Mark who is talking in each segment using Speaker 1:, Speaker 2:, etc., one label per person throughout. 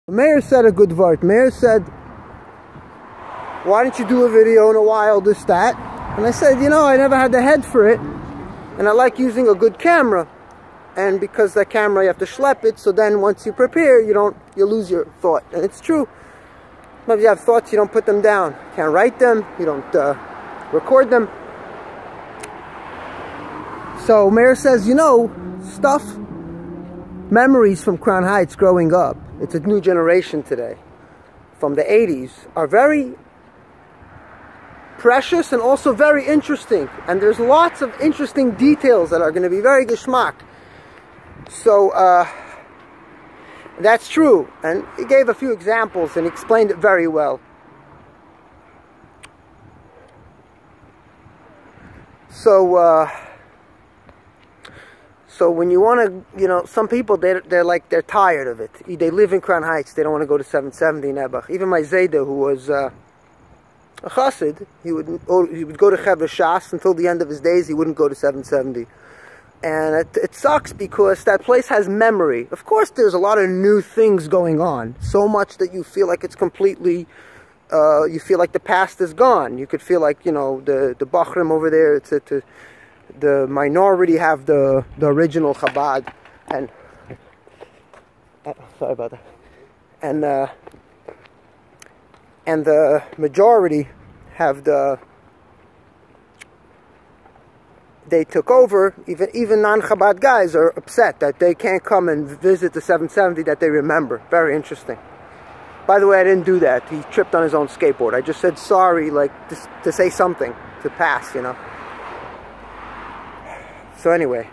Speaker 1: Meir said a good word. Meir said, why didn't you do a video in a while, this, that? And I said, you know, I never had the head for it. And I like using a good camera. And because that camera, you have to schlep it. So then once you prepare, you lose your thought. And it's true. If you have thoughts, you don't put them down. You can't write them. You don't record them. So Meir says, you know, stuff, memories from Crown Heights growing up. It's a new generation today. From the 80s are very precious and also very interesting. And there's lots of interesting details that are going to be very geschmack. So, that's true. And he gave a few examples and explained it very well. So, so when you want to, you know, some people, they're tired of it. They live in Crown Heights. They don't want to go to 770 Nebuch. Even my Zayda, who was a Chassid, he would go to Chevra Shas until the end of his days. He wouldn't go to 770. And it sucks because that place has memory. Of course, there's a lot of new things going on. So much that you feel like it's completely, you feel like the past is gone. You could feel like, you know, the Bachrim over there, the minority have the original Chabad. And, sorry about that. And the majority have they took over. Even non-Chabad guys are upset that they can't come and visit the 770 that they remember. Very interesting. By the way, I didn't do that. He tripped on his own skateboard. I just said sorry, like, to say something, to pass, you know. So anyway.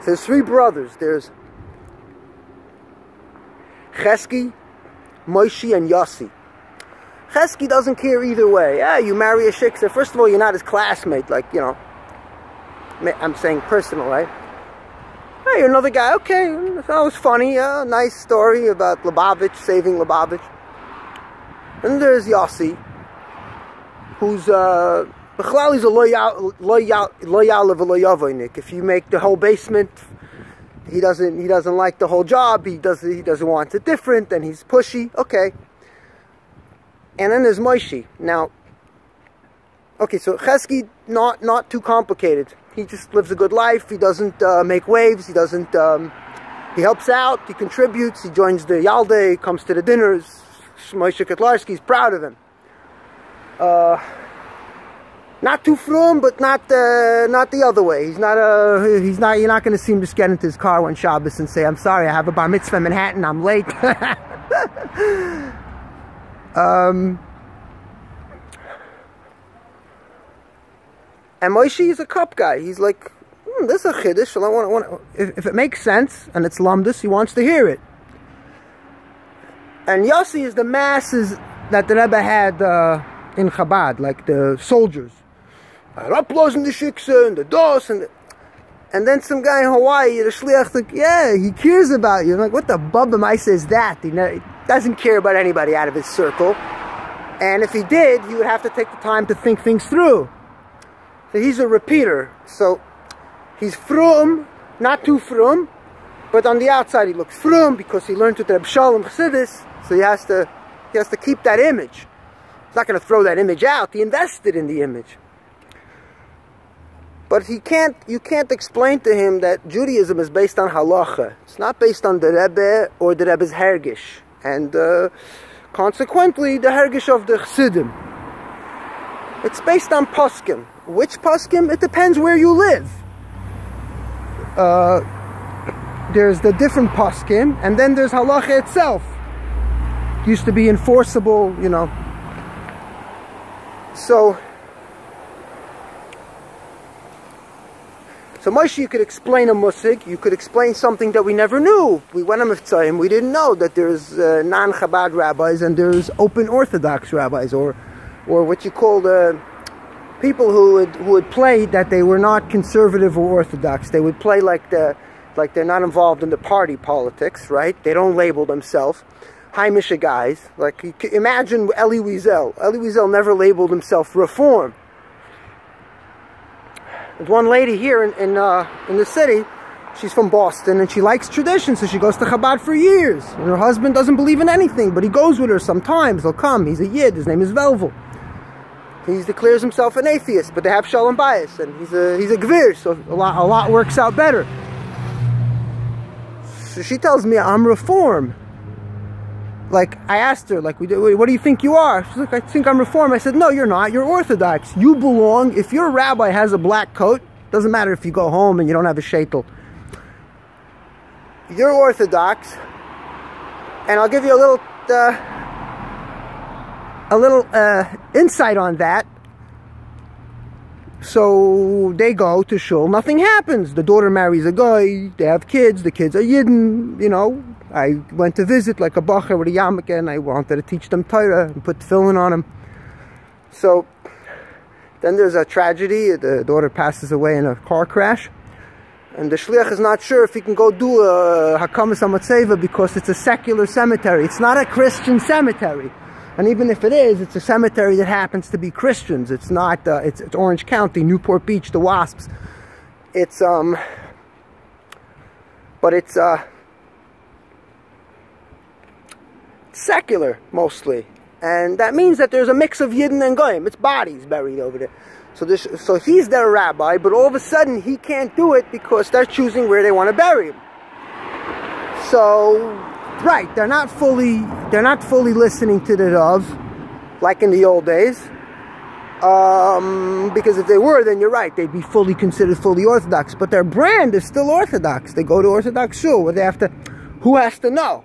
Speaker 1: So there's three brothers. There's Chesky, Moshe, and Yossi. Chesky doesn't care either way. Yeah, you marry a shiksa. First of all, you're not his classmate, like, you know. I'm saying personal, right? Hey, you're another guy. Okay, that was funny. Nice story about Lubavitch, saving Lubavitch. And there's Yossi, who's he's a loyal. If you make the whole basement, he doesn't like the whole job. He doesn't want it different, and he's pushy. Okay. And then there's Moshe. Now, okay, so Chesky, not too complicated. He just lives a good life. He doesn't make waves. He doesn't. He helps out. He contributes. He joins the Yalde. Comes to the dinners. Moshe Kotlarski's proud of him. Not too frum, but not the other way. He's not. You're not going to see him just get into his car one Shabbos and say, "I'm sorry, I have a bar mitzvah in Manhattan. I'm late." And Moshe is a cup guy. He's like, this is a chiddush. So if it makes sense and it's lumdus, he wants to hear it. And Yossi is the masses that the Rebbe had in Chabad, like the soldiers. Uploading the shiksa and the dos and then some guy in Hawaii, the shliach, like, yeah, he cares about you. I'm like, what the bubba mice is that? He doesn't care about anybody out of his circle. And if he did, he would have to take the time to think things through. So he's a repeater. So he's frum, not too frum, but on the outside he looks frum because he learned with the Rebbe Shalom Chassidus. So he has to keep that image. He's not going to throw that image out. He invested in the image. But you can't explain to him that Judaism is based on halacha. It's not based on the Rebbe or the Rebbe's hergish. And consequently, the hergish of the Chassidim. It's based on poskim. Which poskim? It depends where you live. There's the different poskim, and then there's halacha itself. It used to be enforceable, you know. So Moshe, you could explain a musig, you could explain something that we never knew. We went on Mitzrayim, we didn't know that there's non-Chabad rabbis and there's open Orthodox rabbis, or what you call the people who would play that they were not conservative or Orthodox. They would play like they're not involved in the party politics, right? They don't label themselves. Heimische guys, like you can imagine Eli Wiesel. Eli Wiesel never labeled himself Reform. There's one lady here in the city. she's from Boston, and she likes tradition, so she goes to Chabad for years. And her husband doesn't believe in anything, but he goes with her sometimes. He'll come. He's a Yid. His name is Velvel. He declares himself an atheist, but they have Shalom Bayis, and he's a Gvir, so a lot works out better. So she tells me I'm Reform. Like, I asked her, like, what do you think you are? She's like, I think I'm Reform. I said, no, you're not. You're Orthodox. You belong, if your rabbi has a black coat, doesn't matter if you go home and you don't have a sheitel. You're Orthodox. And I'll give you a little insight on that. So they go to shul, nothing happens. The daughter marries a guy, they have kids, the kids are Yidden, you know. I went to visit like a bacher with a yarmulke, and I wanted to teach them Torah and put tefillin on them. So then there's a tragedy. The daughter passes away in a car crash, and the shliach is not sure if he can go do a hakamas hamatzeva because it's a secular cemetery. It's not a Christian cemetery. And even if it is, it's a cemetery that happens to be Christians. It's not, it's Orange County, Newport Beach, the Wasps. It's, but it's, secular, mostly. And that means that there's a mix of Yidden and Goyim. It's bodies buried over there. So he's their rabbi, but all of a sudden he can't do it because they're choosing where they want to bury him. So, right, they're not fully listening to the Rav, like in the old days. Because if they were, then you're right, they'd be considered fully Orthodox. But their brand is still Orthodox. They go to Orthodox shul where they have to, who has to know?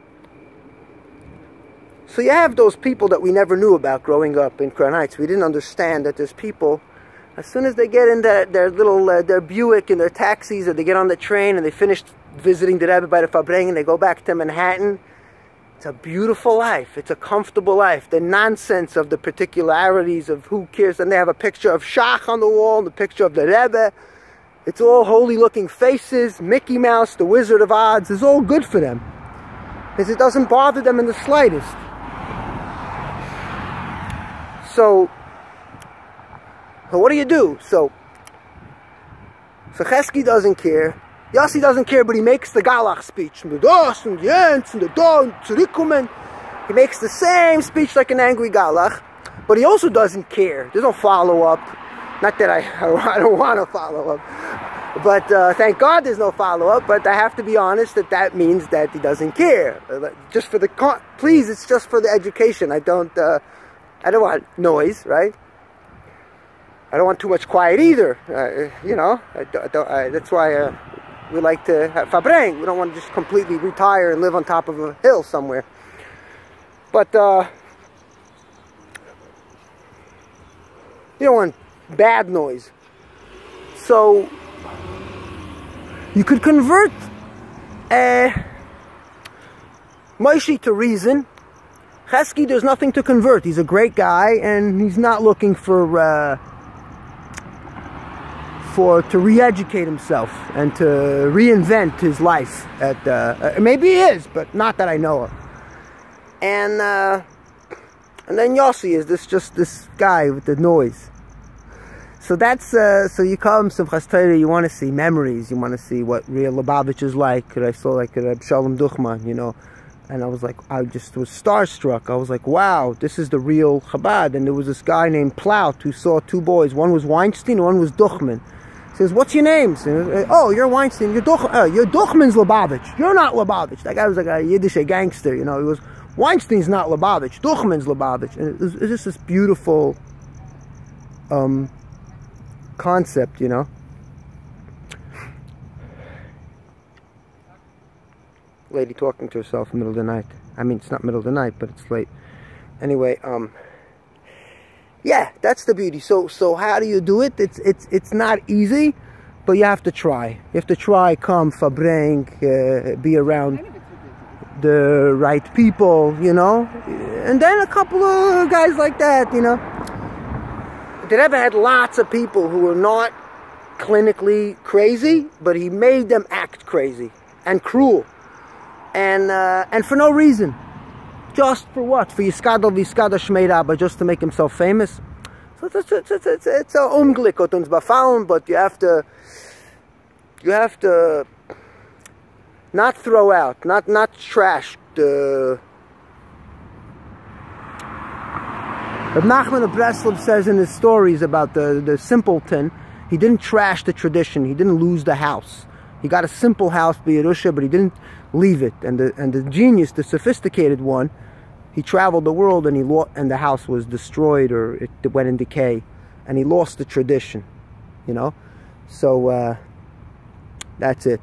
Speaker 1: So you have those people that we never knew about growing up in Crown Heights. We didn't understand that there's people, as soon as they get in their little, their Buick and their taxis, or they get on the train and they finish visiting the Rebbe by the Fabring and they go back to Manhattan, it's a beautiful life. It's a comfortable life. The nonsense of the particularities of who cares. And they have a picture of Shach on the wall and the picture of the Rebbe. It's all holy looking faces. Mickey Mouse, the Wizard of Oz, is all good for them, because it doesn't bother them in the slightest. So what do you do? So Chesky doesn't care. Yossi doesn't care, but he makes the Galach speech. And the Das, and the Jens, and the Don, Zurikumen. He makes the same speech like an angry Galach, but he also doesn't care. There's no follow-up. Not that I don't want to follow up. But thank God there's no follow-up, but I have to be honest that means that he doesn't care. Just for the, please, it's just for the education. I don't want noise, right? I don't want too much quiet either, you know. That's why we like to have Fabreng. We don't want to just completely retire and live on top of a hill somewhere. But you don't want bad noise. So you could convert Moshe to reason. Chesky, there's nothing to convert. He's a great guy, and he's not looking to re-educate himself and to reinvent his life. Maybe he is, but not that I know of. And then Yossi is just this guy with the noise. So that's so you come Simchas Torah, you want to see memories, you want to see what real Lubavitch is like. I saw like Reb Shalom Duchman, you know. And I was like, I just was starstruck. I was like, wow, this is the real Chabad. And there was this guy named Plout who saw two boys. One was Weinstein, one was Duchman. He says, what's your name? Oh, you're Weinstein. You're Duchman's Lubavitch. You're not Lubavitch. That guy was like a Yiddish gangster, you know. He was, Weinstein's not Lubavitch. Duchman's Lubavitch. And it was just this beautiful concept, you know. Lady talking to herself in the middle of the night. I mean, it's not middle of the night, but it's late. Anyway, yeah, that's the beauty. So how do you do it? It's not easy, but you have to try. You have to try, come, Fabreng, be around the right people, you know. And then a couple of guys like that, you know. The Rebbe had lots of people who were not clinically crazy, but he made them act crazy and cruel. And for no reason. Just for what? For Yiskadal V'Yiskadal Shmei Rabba, just to make himself famous? So it's a Unglück, hat uns befallen, but you have to not throw out, not trash. Reb Nachman of Breslov says in his stories about the simpleton, he didn't trash the tradition. He didn't lose the house. He got a simple house, B'Yerusha, but he didn't leave it. And the genius, the sophisticated one, he traveled the world and the house was destroyed, or it went in decay, and he lost the tradition. You know, so that's it.